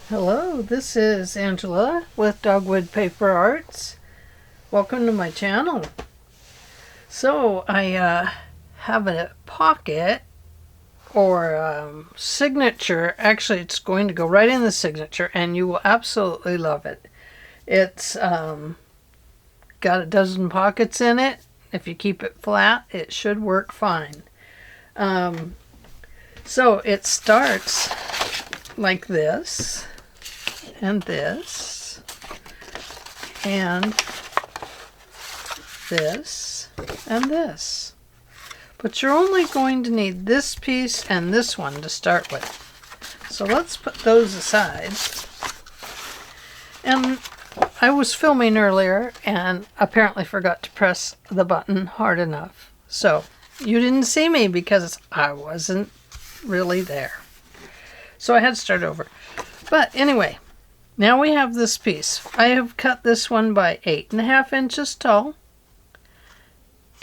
Hello, this is Angela with Dogwood Paper Arts. Welcome to my channel. So I have a pocket or signature. Actually, it's going to go right in the signature and you will absolutely love it. It's got a dozen pockets in it. If you keep it flat, it should work fine. So it starts like this. And this, and this, and this. But you're only going to need this piece and this one to start with. So let's put those aside. And I was filming earlier and apparently forgot to press the button hard enough. So you didn't see me because I wasn't really there. So I had to start over. But anyway, now we have this piece. I have cut this one by 8.5 inches tall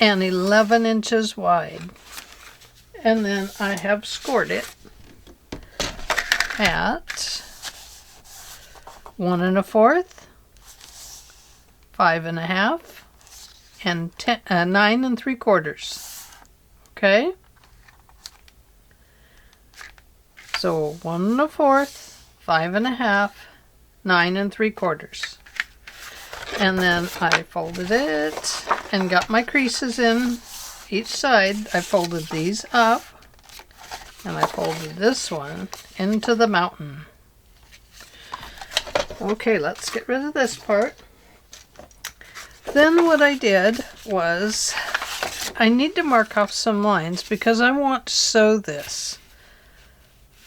and 11 inches wide. And then I have scored it at 1 1/4, 5 1/2, and 9 3/4. Okay? So 1 1/4, 5 1/2, 9 3/4. And then I folded it and got my creases in each side. I folded these up and I folded this one into the mountain. Okay, let's get rid of this part. Then what I did was I need to mark off some lines because I want to sew this.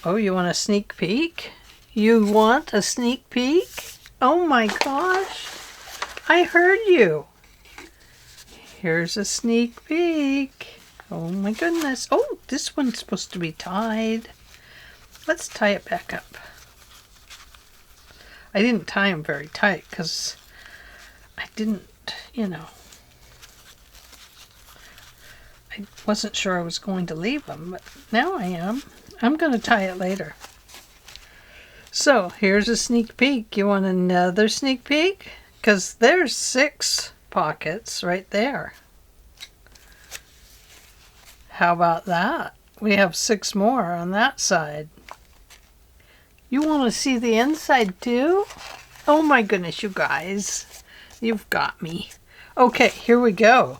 Oh, you want a sneak peek? You want a sneak peek? Oh my gosh, I heard you. Here's a sneak peek. Oh my goodness. Oh, this one's supposed to be tied. Let's tie it back up. I didn't tie them very tight because I didn't, I wasn't sure I was going to leave them, but now I am. I'm going to tie it later. So here's a sneak peek. You want another sneak peek? Because there's 6 pockets right there. How about that? We have 6 more on that side. You want to see the inside too? Oh my goodness, you guys. You've got me. Okay, here we go.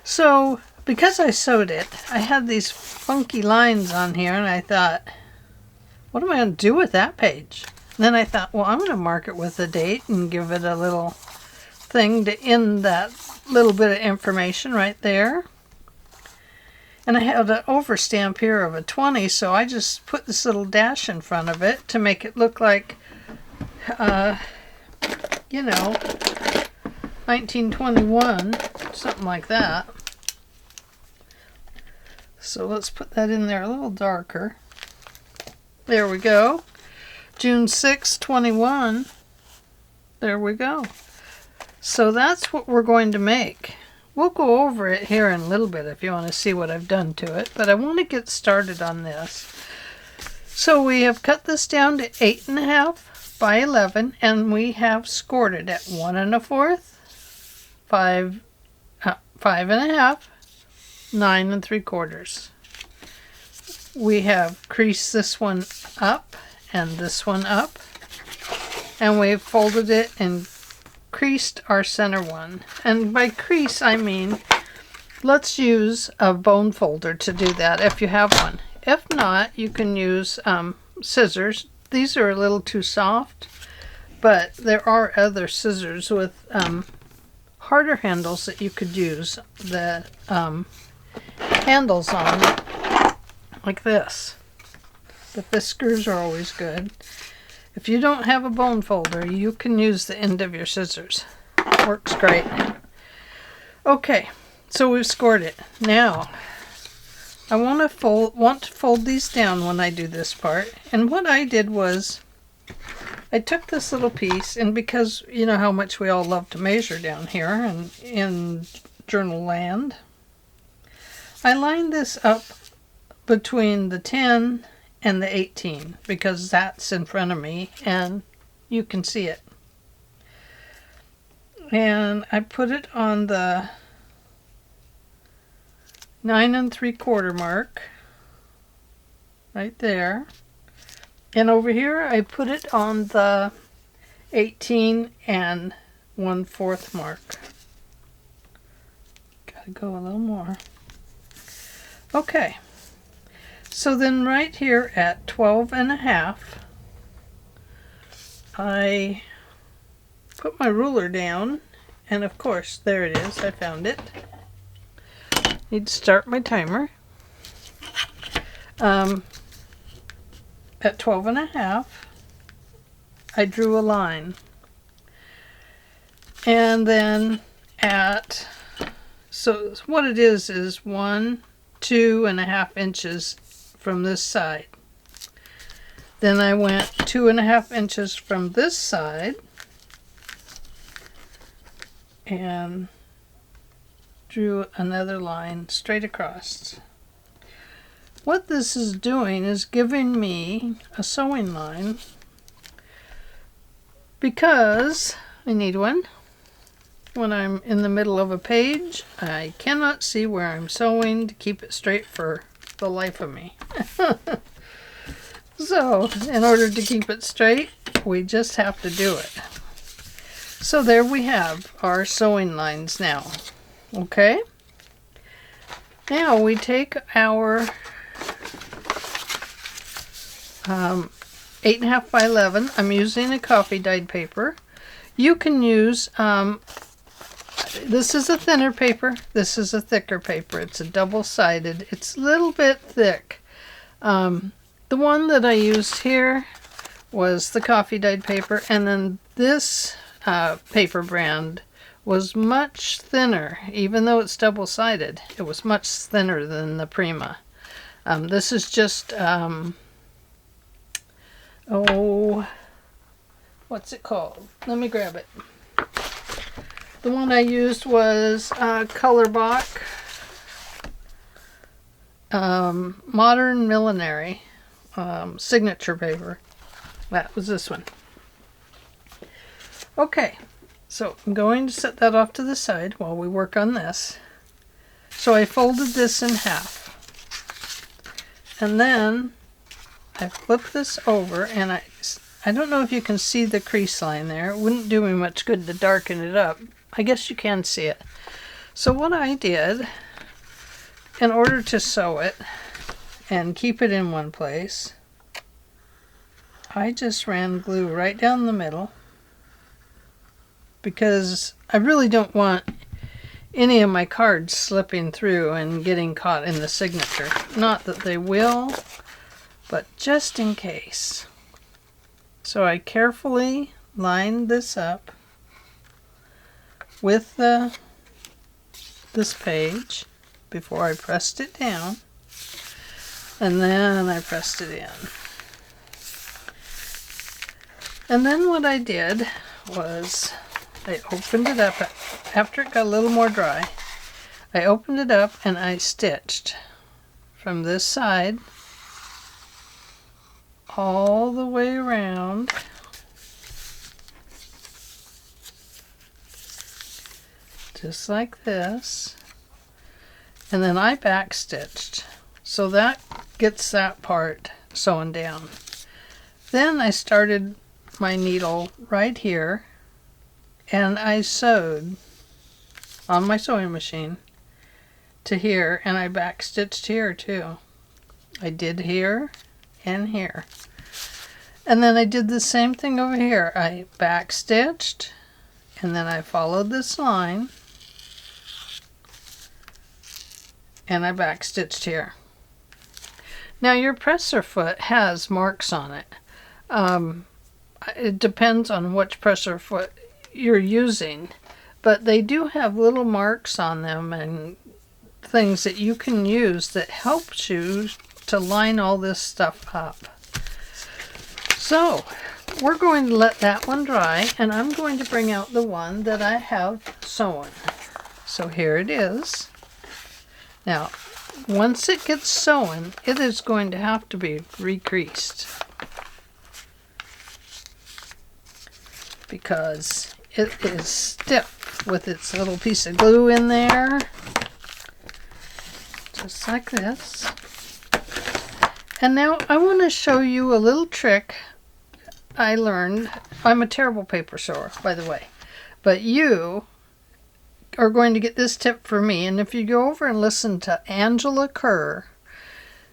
So because I sewed it, I had these funky lines on here and I thought, what am I going to do with that page? And then I thought, well, I'm going to mark it with a date and give it a little thing to end that little bit of information right there. And I had an overstamp here of a 20, so I just put this little dash in front of it to make it look like, 1921, something like that. So let's put that in there a little darker. There we go. June 6, 21. There we go. So that's what we're going to make. We'll go over it here in a little bit if you want to see what I've done to it. But I want to get started on this. So we have cut this down to 8.5 by 11. And we have scored it at 1 1/4, 5 1/2, 9 3/4. We have creased this one up and this one up, and we've folded it and creased our center one. And by crease I mean let's use a bone folder to do that if you have one. If not, you can use scissors. These are a little too soft, but there are other scissors with harder handles that you could use the handles on, like this. The whiskers are always good. If you don't have a bone folder, you can use the end of your scissors. Works great. Okay, so we've scored it. Now, I want to fold these down when I do this part. And what I did was, I took this little piece, and because you know how much we all love to measure down here and in journal land, I lined this up between the 10 and the 18 because that's in front of me and you can see it. And I put it on the 9 3/4 mark right there. And over here I put it on the 18 1/4 mark. Gotta go a little more. Okay. So then right here at 12 1/2, I put my ruler down, and of course, there it is, I found it. Need to start my timer. At 12 1/2, I drew a line. And then so what it is 1, 2.5 inches from this side. Then I went 2.5 inches from this side and drew another line straight across. What this is doing is giving me a sewing line because I need one. When I'm in the middle of a page, I cannot see where I'm sewing to keep it straight for the life of me. So, in order to keep it straight, we just have to do it. So there we have our sewing lines now. Okay? Now we take our 8.5 by 11. I'm using a coffee dyed paper. You can use, this is a thinner paper, this is a thicker paper. It's a double-sided. It's a little bit thick. The one that I used here was the coffee dyed paper, and then this paper brand was much thinner. Even though it's double-sided, it was much thinner than the Prima. This is just, what's it called? Let me grab it. The one I used was Colorbach Modern Millinery signature paper. That was this one. Okay, so I'm going to set that off to the side while we work on this. So I folded this in half. And then I flip this over, and I don't know if you can see the crease line there. It wouldn't do me much good to darken it up. I guess you can see it. So what I did, in order to sew it and keep it in one place, I just ran glue right down the middle because I really don't want any of my cards slipping through and getting caught in the signature. Not that they will, but just in case. So I carefully lined this up with this page before I pressed it down, and then I pressed it in. And then what I did was I opened it up after it got a little more dry. I opened it up and I stitched from this side all the way around just like this, and then I back stitched, so that gets that part sewn down. Then I started my needle right here and I sewed on my sewing machine to here, and I back stitched here too. I did here and here, and then I did the same thing over here. I back stitched, and then I followed this line and I back stitched here. Now your presser foot has marks on it. It depends on which presser foot you're using, but they do have little marks on them and things that you can use that helps you to line all this stuff up. So we're going to let that one dry, and I'm going to bring out the one that I have sewn. So here it is. Now once it gets sewn, it is going to have to be recreased, because it is stiff with its little piece of glue in there, just like this. And now I want to show you a little trick I learned. I'm a terrible paper sewer, by the way, but you are going to get this tip from me. And if you go over and listen to Angela Kerr,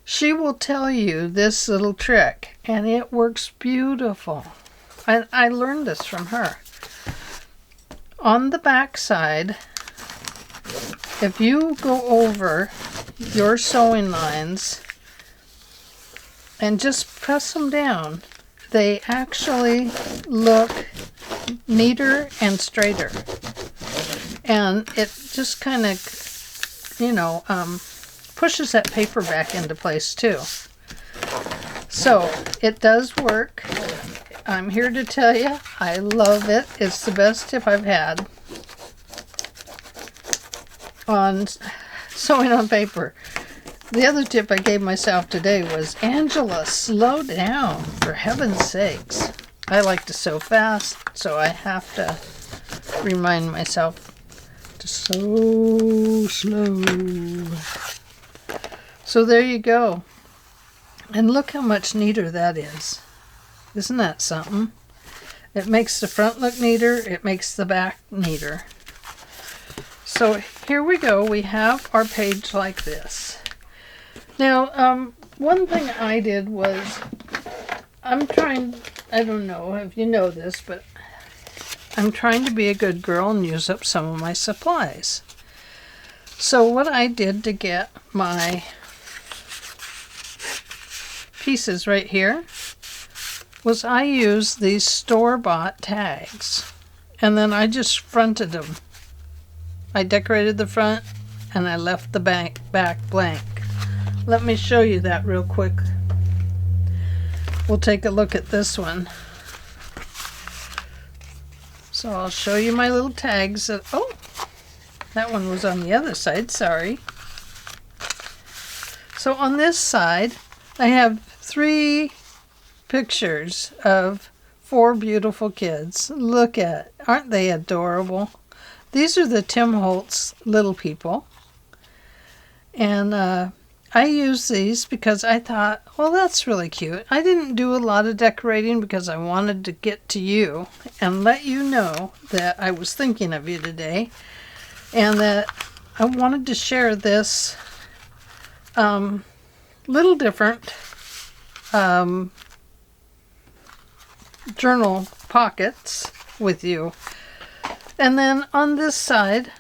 she will tell you this little trick, and it works beautiful. I learned this from her. On the back side, if you go over your sewing lines and just press them down, they actually look neater and straighter. And it just kind of, you know, pushes that paper back into place too. So it does work. I'm here to tell you, I love it. It's the best tip I've had on sewing on paper. The other tip I gave myself today was, Angela, slow down, for heaven's sakes. I like to sew fast, so I have to remind myself to sew slow. So there you go. And look how much neater that is. Isn't that something? It makes the front look neater. It makes the back neater. So here we go. We have our page like this. Now, one thing I did was, I don't know if you know this, but I'm trying to be a good girl and use up some of my supplies. So what I did to get my pieces right here was I used these store-bought tags, and then I just fronted them. I decorated the front and I left the back blank. Let me show you that real quick. We'll take a look at this one. So I'll show you my little tags. Oh, that one was on the other side, sorry. So on this side, I have 3 pictures of 4 beautiful kids. Look at, aren't they adorable? These are the Tim Holtz little people. And I use these because I thought, well, that's really cute. I didn't do a lot of decorating because I wanted to get to you and let you know that I was thinking of you today, and that I wanted to share this little different journal pockets with you. And then on this side,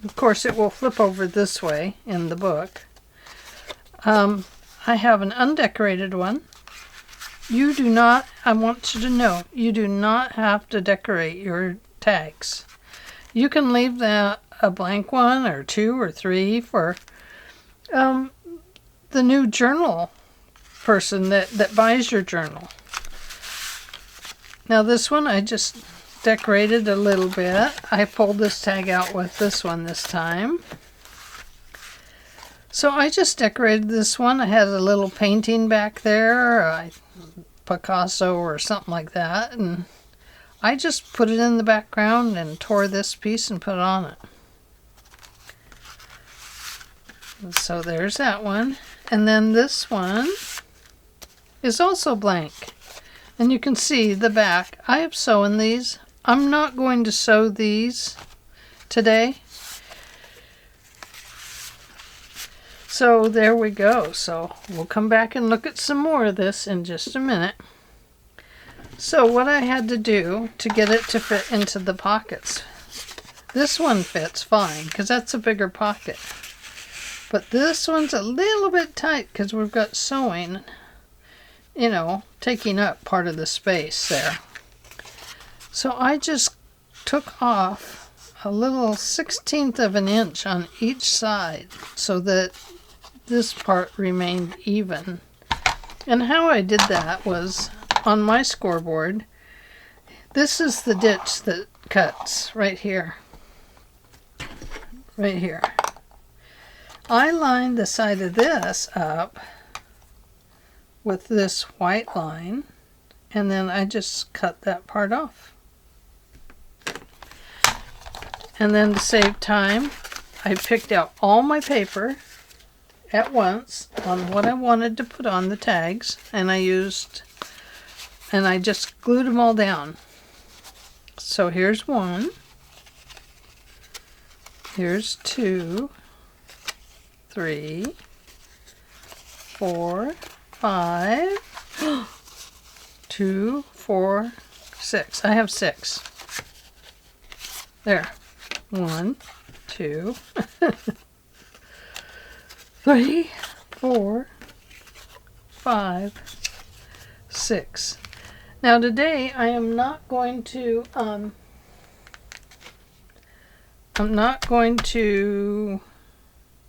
of course it will flip over this way in the book, I have an undecorated one. You do not, I want you to know, you do not have to decorate your tags. You can leave that a blank one or 2 or 3 for the new journal person that buys your journal. Now this one I just decorated a little bit. I pulled this tag out with this one this time. So I just decorated this one. I had a little painting back there, Picasso or something like that, and I just put it in the background and tore this piece and put it on it. And so there's that one. And then this one is also blank. And you can see the back. I have sewn these. I'm not going to sew these today. So there we go. So we'll come back and look at some more of this in just a minute. So what I had to do to get it to fit into the pockets. This one fits fine because that's a bigger pocket. But this one's a little bit tight because we've got sewing, you know, taking up part of the space there. So I just took off a little 1/16 of an inch on each side so that this part remained even. And how I did that was on my scoreboard. This is the ditch that cuts right here. Right here. I lined the side of this up with this white line, and then I just cut that part off. And then to save time, I picked out all my paper at once on what I wanted to put on the tags, and I just glued them all down. So here's 1, here's 2, 3, 4, 5, 2, 4, 6. I have 6. There. 1, 2, 3, 4, 5, 6. Now today I am not going to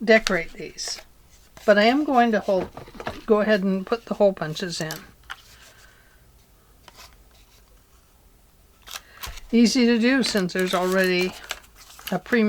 decorate these, but I am going to go ahead and put the hole punches in. Easy to do since there's already a pre.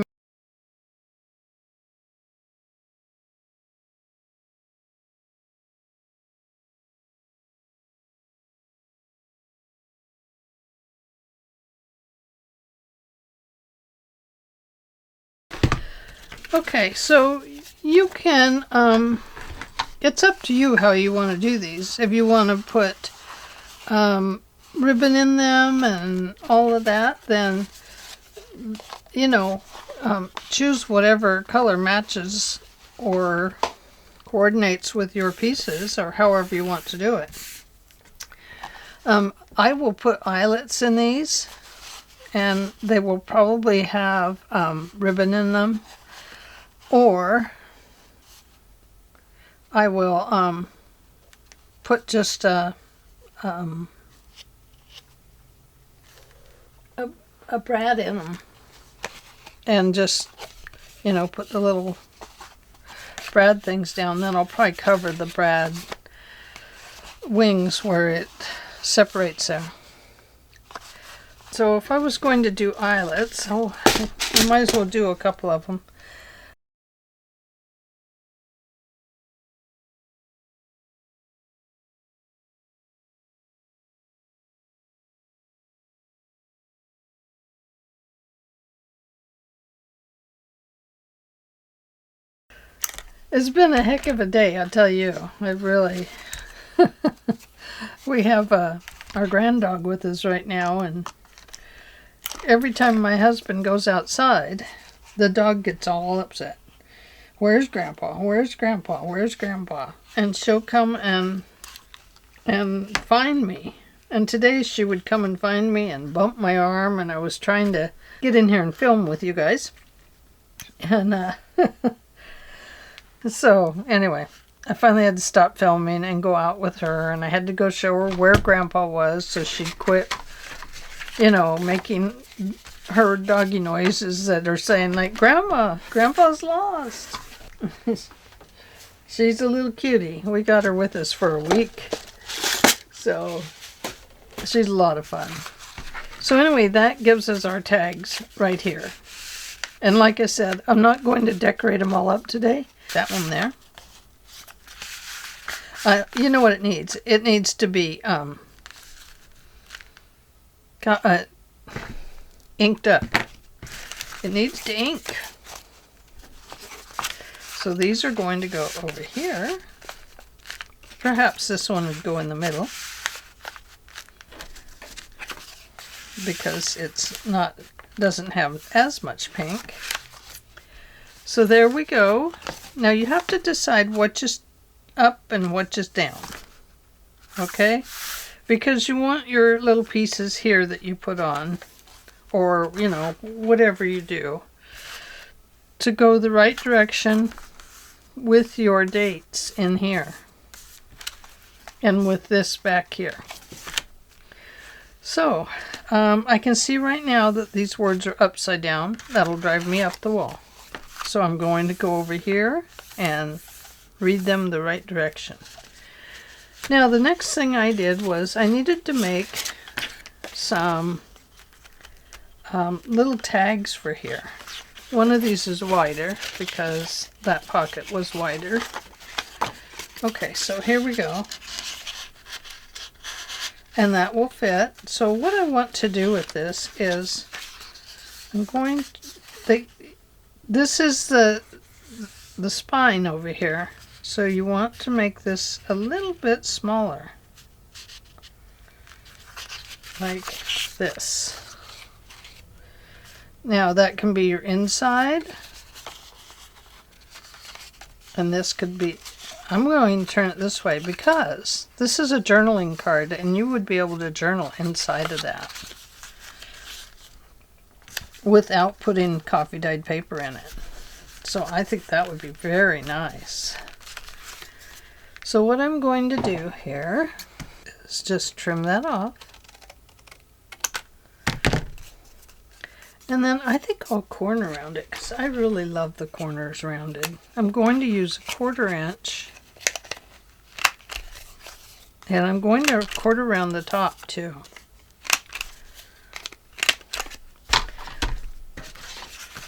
Okay, so you can, it's up to you how you want to do these. If you want to put ribbon in them and all of that, then, you know, choose whatever color matches or coordinates with your pieces, or however you want to do it. I will put eyelets in these, and they will probably have ribbon in them, or I will put just a brad in them, and just, you know, put the little brad things down. Then I'll probably cover the brad wings where it separates them. So if I was going to do eyelets, I might as well do a couple of them. It's been a heck of a day, I'll tell you. It really... We have our grand dog with us right now, and every time my husband goes outside, the dog gets all upset. Where's Grandpa? Where's Grandpa? Where's Grandpa? And she'll come and find me. And today she would come and find me and bump my arm, and I was trying to get in here and film with you guys. And so anyway, I finally had to stop filming and go out with her, and I had to go show her where Grandpa was so she'd quit, you know, making her doggy noises that are saying like, Grandpa's lost. She's a little cutie. We got her with us for a week, so she's a lot of fun. So anyway, that gives us our tags right here. And like I said, I'm not going to decorate them all up today. That one there. You know what it needs? It needs to be inked up. It needs to ink. So these are going to go over here. Perhaps this one would go in the middle, because doesn't have as much pink. So there we go. Now you have to decide what is up and what is down. Okay? Because you want your little pieces here that you put on, or, you know, whatever you do, to go the right direction with your dates in here. And with this back here. So, I can see right now that these words are upside down. That'll drive me up the wall. So I'm going to go over here and read them the right direction. Now the next thing I did was I needed to make some little tags for here. One of these is wider because that pocket was wider. Okay, so here we go. And that will fit. So what I want to do with this is I'm going to, this is the spine over here. So you want to make this a little bit smaller. Like this. Now that can be your inside. And this could be, I'm going to turn it this way because this is a journaling card and you would be able to journal inside of that without putting coffee dyed paper in it. So I think that would be very nice. So what I'm going to do here is just trim that off. And then I think I'll corner round it because I really love the corners rounded. I'm going to use a 1/4 inch. And I'm going to quarter round the top too.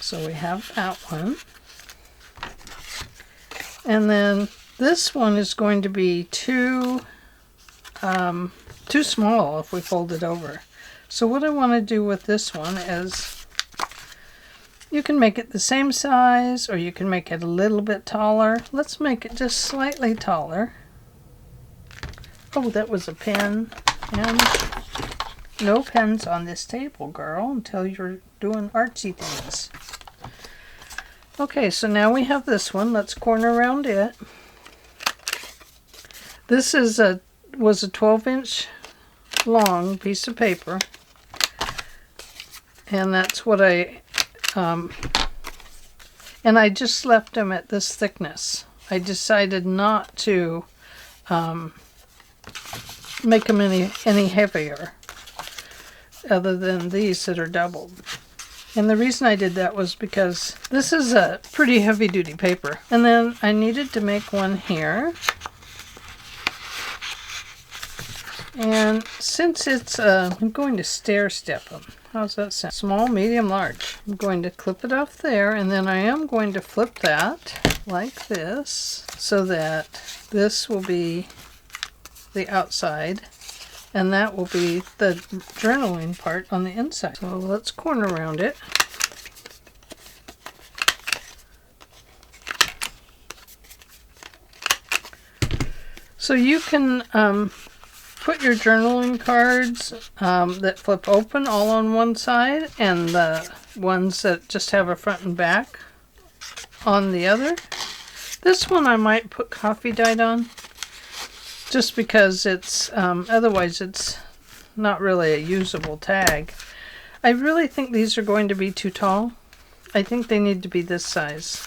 So we have that one. And then this one is going to be too small if we fold it over. So what I want to do with this one is you can make it the same size or you can make it a little bit taller. Let's make it just slightly taller. Oh, that was a pen. And no pens on this table, girl, until you're doing artsy things. Okay, so now we have this one. Let's corner around it. This is was a 12-inch long piece of paper. And that's what and I just left them at this thickness. I decided not to make them any heavier other than these that are doubled. And the reason I did that was because this is a pretty heavy duty paper. And then I needed to make one here. And since it's, I'm going to stair step them. How's that sound? Small, medium, large. I'm going to clip it off there, and then I am going to flip that like this so that this will be the outside and that will be the journaling part on the inside. So let's corner around it. So you can put your journaling cards that flip open all on one side and the ones that just have a front and back on the other. This one I might put coffee dyed on just because it's otherwise it's not really a usable tag. I really think these are going to be too tall. I think they need to be this size.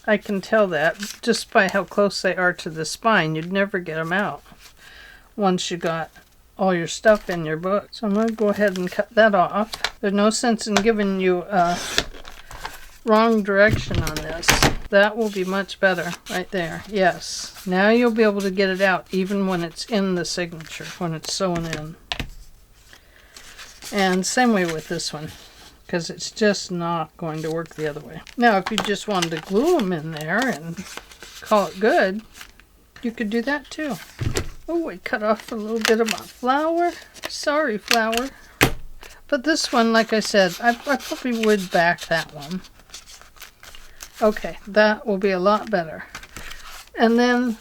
I can tell that just by how close they are to the spine. You'd never get them out once you got all your stuff in your book. So I'm going to go ahead and cut that off. There's no sense in giving you a wrong direction on this. That will be much better right there. Yes. Now you'll be able to get it out even when it's in the signature, when it's sewn in. And same way with this one, because it's just not going to work the other way. Now if you just wanted to glue them in there and call it good, you could do that too. Oh, I cut off a little bit of my flower. Sorry, flower. But this one, like I said, I probably would back that one. Okay, that will be a lot better. And then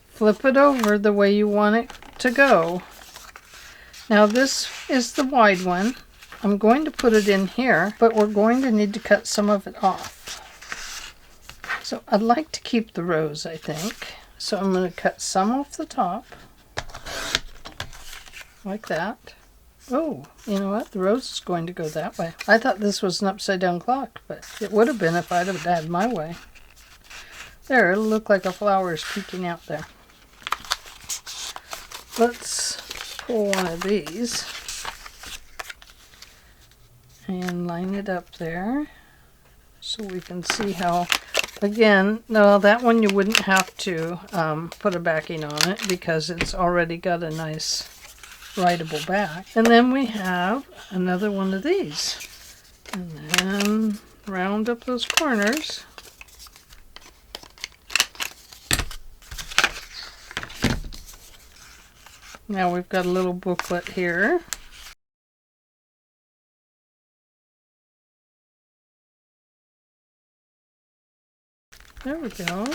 flip it over the way you want it to go. Now this is the wide one. I'm going to put it in here, but we're going to need to cut some of it off. So I'd like to keep the rose, I think. So I'm going to cut some off the top, like that. Oh, you know what? The rose is going to go that way. I thought this was an upside down clock, but it would have been if I'd have had my way. There, it'll look like a flower is peeking out there. Let's pull one of these and line it up there so we can see how. Again, no, that one you wouldn't have to put a backing on it because it's already got a nice writable back. And then we have another one of these. And then round up those corners. Now we've got a little booklet here. There we go.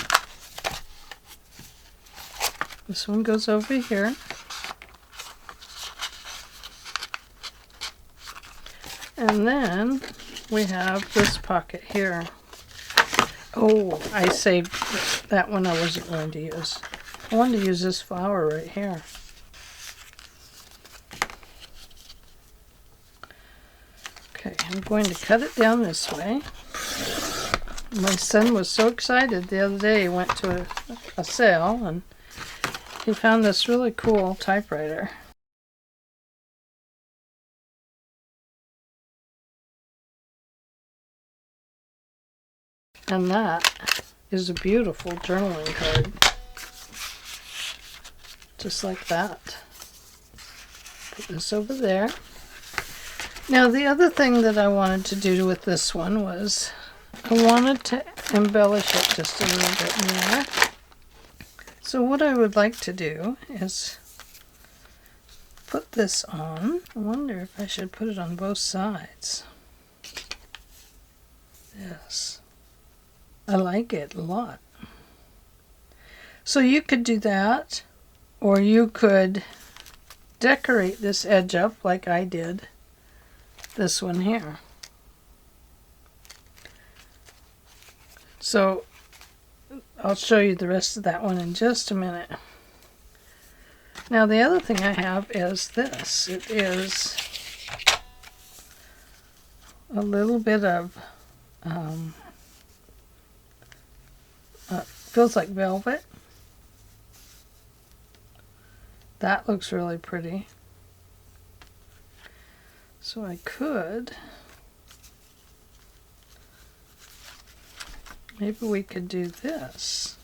This one goes over here. And then we have this pocket here. Oh, I saved that one I wasn't going to use. I wanted to use this flower right here. Okay, I'm going to cut it down this way. My son was so excited the other day. He went to a sale and he found this really cool typewriter. And that is a beautiful journaling card. Just like that. Put this over there. Now the other thing that I wanted to do with this one was I wanted to embellish it just a little bit more. So what I would like to do is put this on. I wonder if I should put it on both sides. Yes. I like it a lot. So you could do that, or you could decorate this edge up like I did this one here. So I'll show you the rest of that one in just a minute. Now the other thing I have is this. It is a little bit of feels like velvet. That looks really pretty. So I could, maybe we could do this.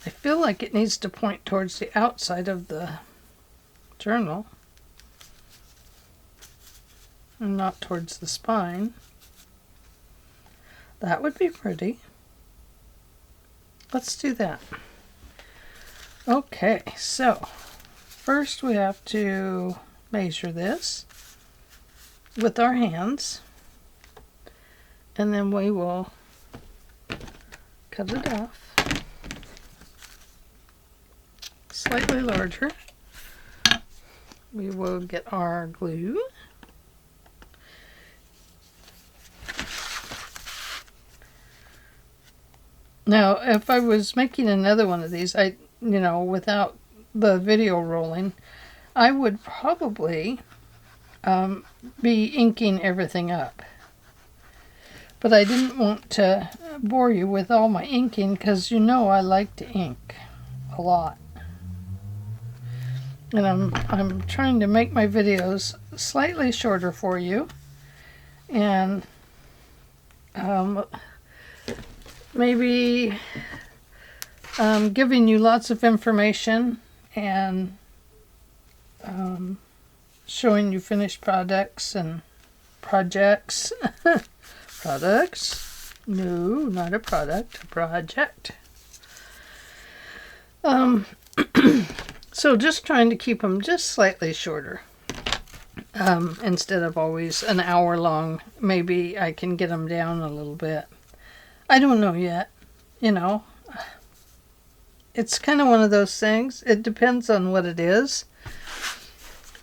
I feel like it needs to point towards the outside of the journal and not towards the spine. That would be pretty. Let's do that. Okay, so first we have to measure this with our hands, and then we will cut it off slightly larger. We will get our glue. Now, if I was making another one of these, without the video rolling, I would probably be inking everything up. But I didn't want to bore you with all my inking because I like to ink a lot. And I'm trying to make my videos slightly shorter for you. And maybe giving you lots of information and showing you finished products and projects. Products? No, not a product, a project. So just trying to keep them just slightly shorter. Instead of always an hour long, maybe I can get them down a little bit. I don't know yet, It's kind of one of those things. It depends on what it is.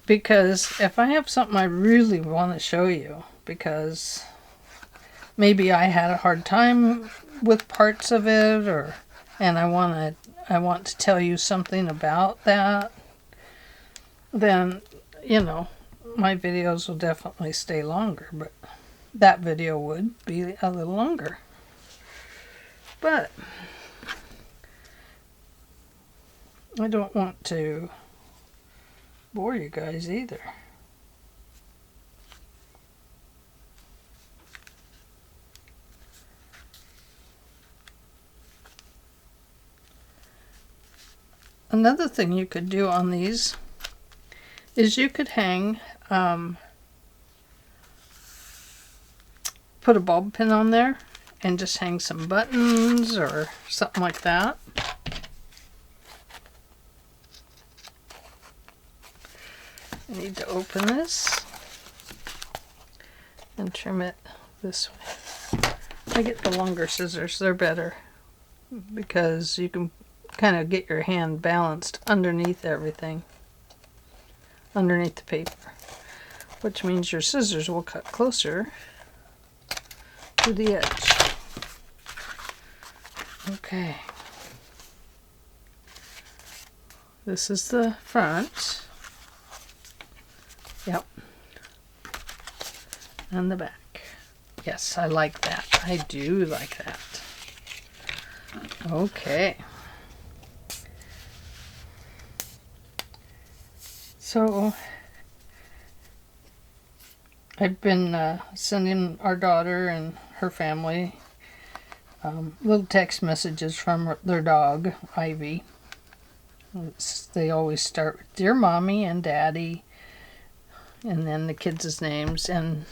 Because if I have something I really want to show you, because maybe I had a hard time with parts of it, and I want to tell you something about that, then, my videos will definitely stay longer, but that video would be a little longer. But I don't want to bore you guys either. Another thing you could do on these is you could hang put a bulb pin on there and just hang some buttons or something like that. I need to open this and trim it this way. I get the longer scissors, they're better because you can kind of get your hand balanced underneath everything, underneath the paper, which means your scissors will cut closer to the edge. Okay. This is the front. Yep. And the back. Yes, I like that. I do like that. Okay. So I've been sending our daughter and her family little text messages from their dog, Ivy. They always start with Dear Mommy and Daddy, and then the kids' names, and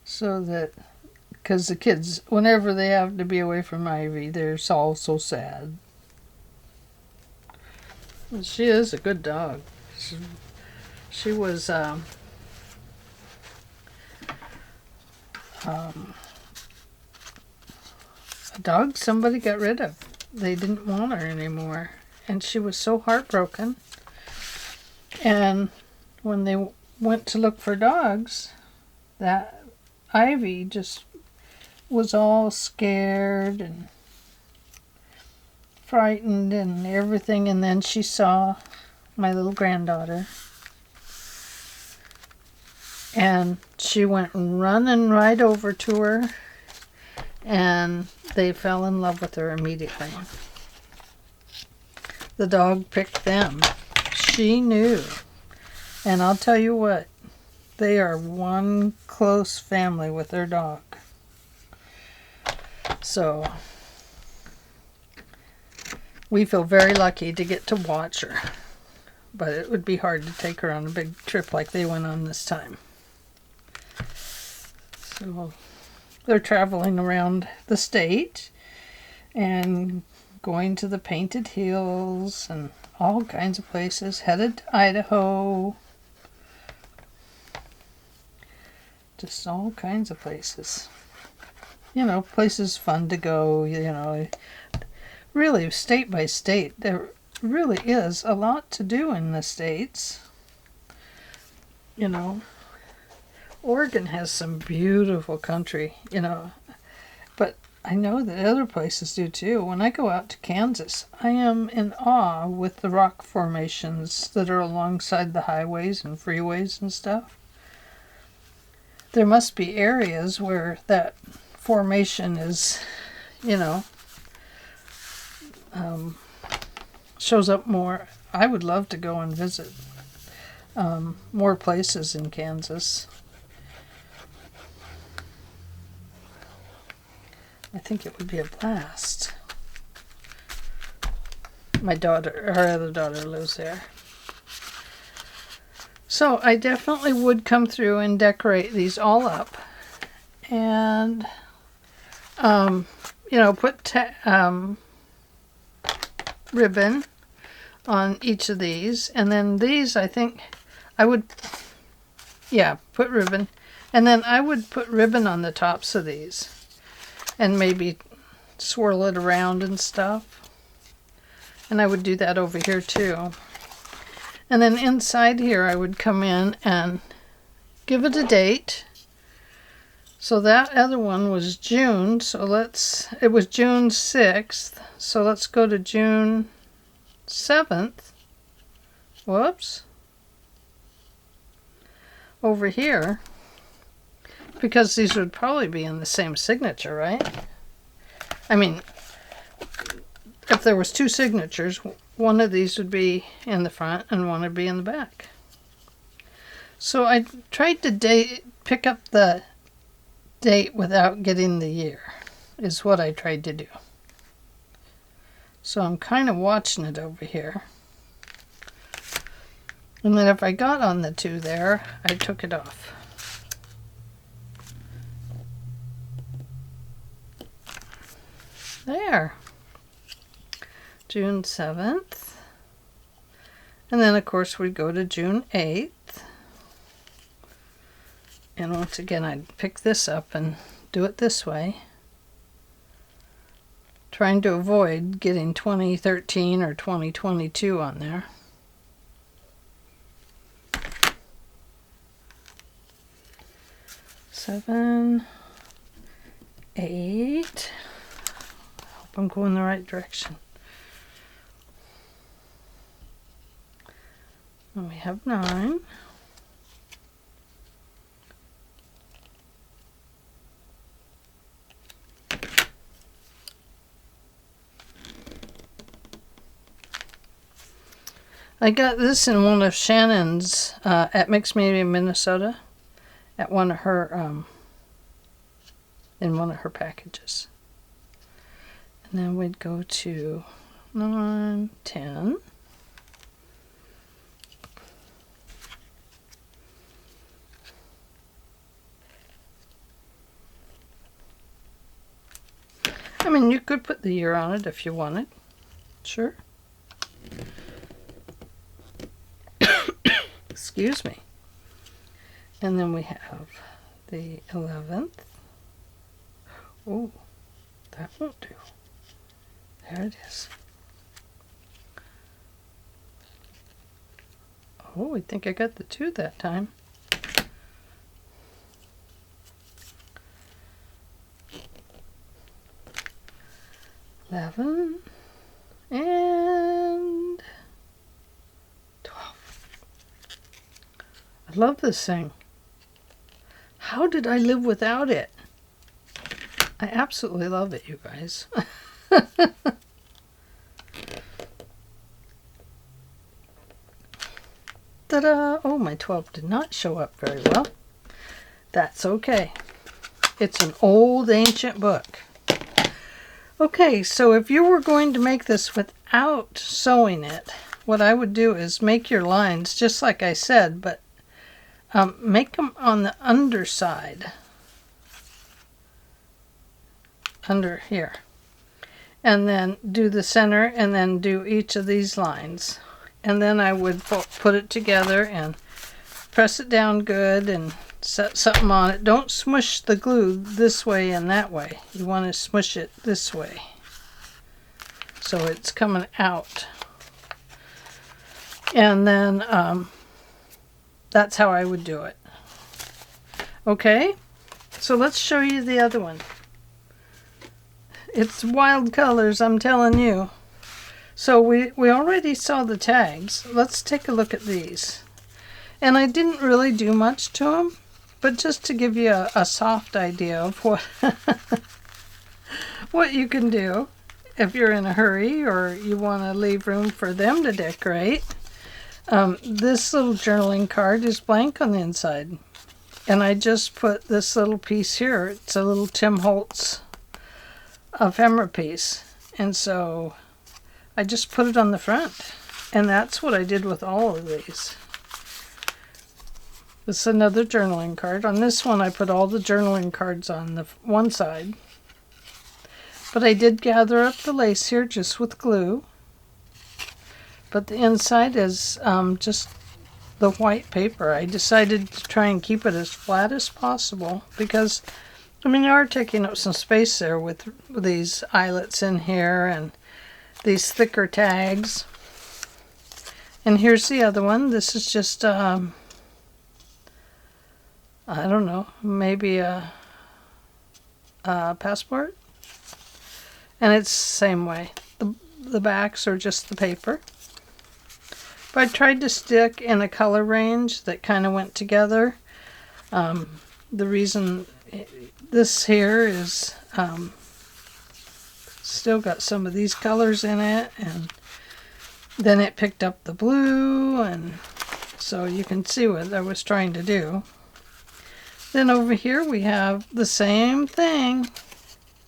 so that, because the kids, whenever they have to be away from Ivy, they're all so sad. She is a good dog. She was a dog somebody got rid of. They didn't want her anymore, and she was so heartbroken. And when they went to look for dogs, that Ivy just was all scared and frightened and everything, and then she saw my little granddaughter, and she went running right over to her, and they fell in love with her immediately. The dog picked them. She knew. And I'll tell you what, they are one close family with their dog. So we feel very lucky to get to watch her. But it would be hard to take her on a big trip like they went on this time. So they're traveling around the state and going to the Painted Hills and all kinds of places, headed to Idaho. Just all kinds of places. You know, places fun to go, you know. Really, state by state, there really is a lot to do in the States. You know, Oregon has some beautiful country, you know, but I know that other places do too. When I go out to Kansas, I am in awe with the rock formations that are alongside the highways and freeways and stuff. There must be areas where that formation is, you know, shows up more. I would love to go and visit more places in Kansas. I think it would be a blast. My daughter, our other daughter, lives there. So I definitely would come through and decorate these all up. And, you know, put ribbon on each of these. And then these, I think, I would, yeah, put ribbon. And then I would put ribbon on the tops of these. And maybe swirl it around and stuff. And I would do that over here too. And then inside here I would come in and give it a date. So that other one was June, so it was June 6th. So let's go to June 7th. Whoops. Over here. Because these would probably be in the same signature, right? I mean, if there was two signatures, one of these would be in the front and one would be in the back. So I tried to pick up the date without getting the year, is what I tried to do. So I'm kind of watching it over here. And then if I got on the 2 there, I took it off. There. June 7th. And then, of course, we'd go to June 8th. And once again, I'd pick this up and do it this way. Trying to avoid getting 2013 or 2022 on there. Seven, 8. Hope I'm going the right direction. And we have 9. I got this in one of Shannon's at Mixed Media, Minnesota, at one of her in one of her packages. And then we'd go to 9, 10. I mean, you could put the year on it if you wanted. Sure. Excuse me. And then we have the 11th. Oh, that won't do. There it is. Oh, I think I got the 2 that time. $11 and $12. I love this thing. How did I live without it? I absolutely love it, you guys. Ta-da! Oh, my 12 did not show up very well. That's okay. It's an old ancient book. Okay, so if you were going to make this without sewing it, what I would do is make your lines just like I said, but make them on the underside. Under here. And then do the center and then do each of these lines. And then I would put it together and press it down good and set something on it. Don't smush the glue this way and that way. You want to smush it this way so it's coming out. And then that's how I would do it. Okay, so let's show you the other one. It's wild colors, I'm telling you. So we already saw the tags. Let's take a look at these. And I didn't really do much to them, but just to give you a soft idea of what what you can do if you're in a hurry or you want to leave room for them to decorate. This little journaling card is blank on the inside. And I just put this little piece here. It's a little Tim Holtz ephemera piece. And so I just put it on the front. And that's what I did with all of these. This is another journaling card. On this one I put all the journaling cards on the one side. But I did gather up the lace here just with glue. But the inside is just the white paper. I decided to try and keep it as flat as possible because, I mean, you are taking up some space there with these eyelets in here and these thicker tags. And here's the other one. This is just, I don't know, maybe a passport. And it's the same way. The backs are just the paper. But I tried to stick in a color range that kind of went together. The reason this here is still got some of these colors in it, and then it picked up the blue, and so you can see what I was trying to do. Then over here we have the same thing.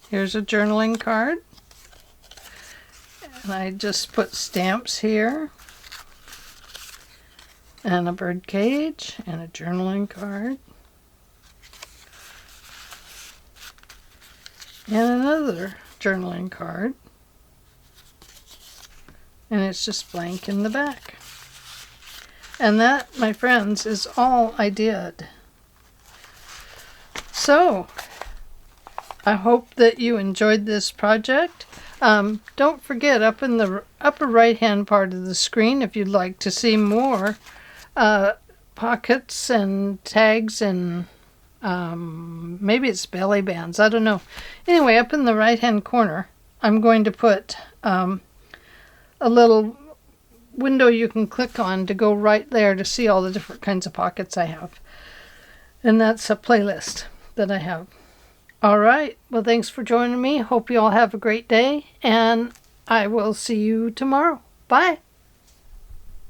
Here's a journaling card, and I just put stamps here. and a bird cage, and a journaling card, and another journaling card, and it's just blank in the back. And that, my friends, is all I did. So, I hope that you enjoyed this project. Don't forget, up in the upper right hand part of the screen, if you'd like to see more pockets and tags and maybe it's belly bands, I don't know. Anyway, up in the right hand corner, I'm going to put a little window you can click on to go right there to see all the different kinds of pockets I have. And that's a playlist that I have. All right. Well, thanks for joining me. Hope you all have a great day, and I will see you tomorrow. Bye.